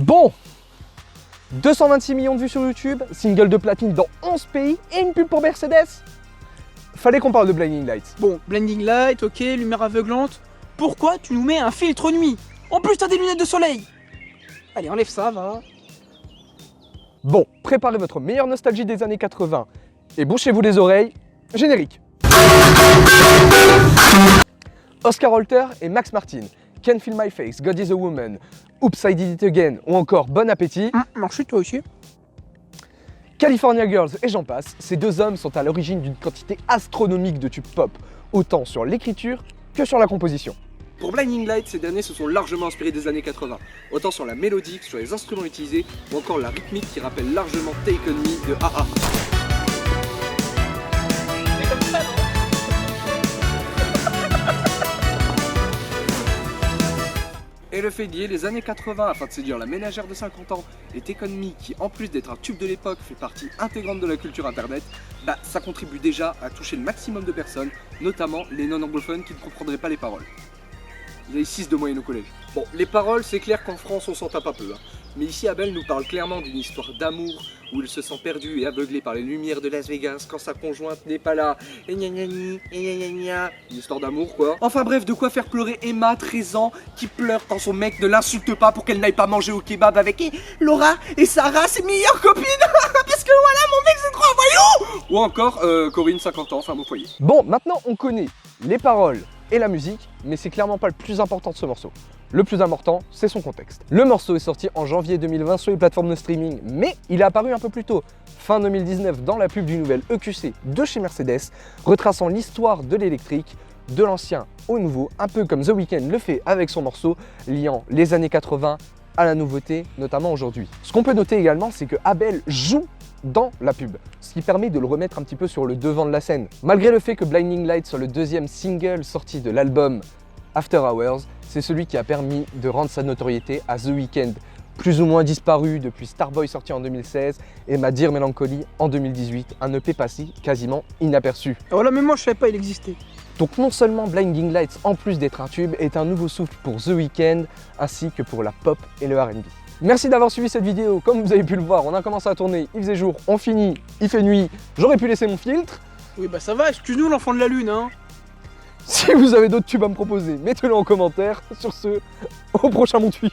Bon, 226 millions de vues sur YouTube, single de platine dans 11 pays et une pub pour Mercedes. Fallait qu'on parle de Blinding Lights. Bon, Blinding Light, ok, lumière aveuglante. Pourquoi tu nous mets un filtre nuit? En plus, t'as des lunettes de soleil. Allez, enlève ça, va. Bon, préparez votre meilleure nostalgie des années 80 et bouchez-vous les oreilles. Générique. Oscar Holter et Max Martin. Can't Feel My Face, God is a Woman, Oops I Did It Again ou encore Bon Appétit. Marche toi aussi. California Girls et j'en passe, ces deux hommes sont à l'origine d'une quantité astronomique de tubes pop, autant sur l'écriture que sur la composition. Pour Blinding Light, ces derniers se sont largement inspirés des années 80, autant sur la mélodie que sur les instruments utilisés, ou encore la rythmique qui rappelle largement Take On Me de A.A. Et le fait d'y les années 80 afin de séduire la ménagère de 50 ans et Take On Me qui en plus d'être un tube de l'époque fait partie intégrante de la culture internet, bah ça contribue déjà à toucher le maximum de personnes, notamment les non-anglophones qui ne comprendraient pas les paroles. Vous avez 6 de moyenne au collège. Bon, les paroles, c'est clair qu'en France on s'en tape un peu, hein. Mais ici Abel nous parle clairement d'une histoire d'amour où il se sent perdu et aveuglé par les lumières de Las Vegas quand sa conjointe n'est pas là. Et gna gna gna, et gna gna gna. Une histoire d'amour quoi. Enfin bref, de quoi faire pleurer Emma, 13 ans, qui pleure quand son mec ne l'insulte pas pour qu'elle n'aille pas manger au kebab avec Laura et Sarah, ses meilleures copines. Parce que voilà, mon mec c'est trop un voyou. Ou encore Corinne, 50 ans, femme au foyer. Bon, maintenant on connaît les paroles et la musique, mais c'est clairement pas le plus important de ce morceau. Le plus important, c'est son contexte. Le morceau est sorti en janvier 2020 sur les plateformes de streaming, mais il est apparu un peu plus tôt, fin 2019, dans la pub du nouvel EQC de chez Mercedes, retraçant l'histoire de l'électrique, de l'ancien au nouveau, un peu comme The Weeknd le fait avec son morceau, liant les années 80 à la nouveauté, notamment aujourd'hui. Ce qu'on peut noter également, c'est que Abel joue dans la pub, ce qui permet de le remettre un petit peu sur le devant de la scène. Malgré le fait que Blinding Lights soit le deuxième single sorti de l'album After Hours, c'est celui qui a permis de rendre sa notoriété à The Weeknd, plus ou moins disparu depuis Starboy sorti en 2016 et Ma Dear Melancholy en 2018, un EP passé quasiment inaperçu. Voilà, mais moi je savais pas il existait. Donc non seulement Blinding Lights, en plus d'être un tube, est un nouveau souffle pour The Weeknd, ainsi que pour la pop et le R&B. Merci d'avoir suivi cette vidéo. Comme vous avez pu le voir, on a commencé à tourner, il faisait jour, on finit, il fait nuit. J'aurais pu laisser mon filtre. Oui bah ça va, excuse-nous l'enfant de la lune hein. Si vous avez d'autres tubes à me proposer, mettez-le en commentaire. Sur ce, au prochain Mon Tuyau.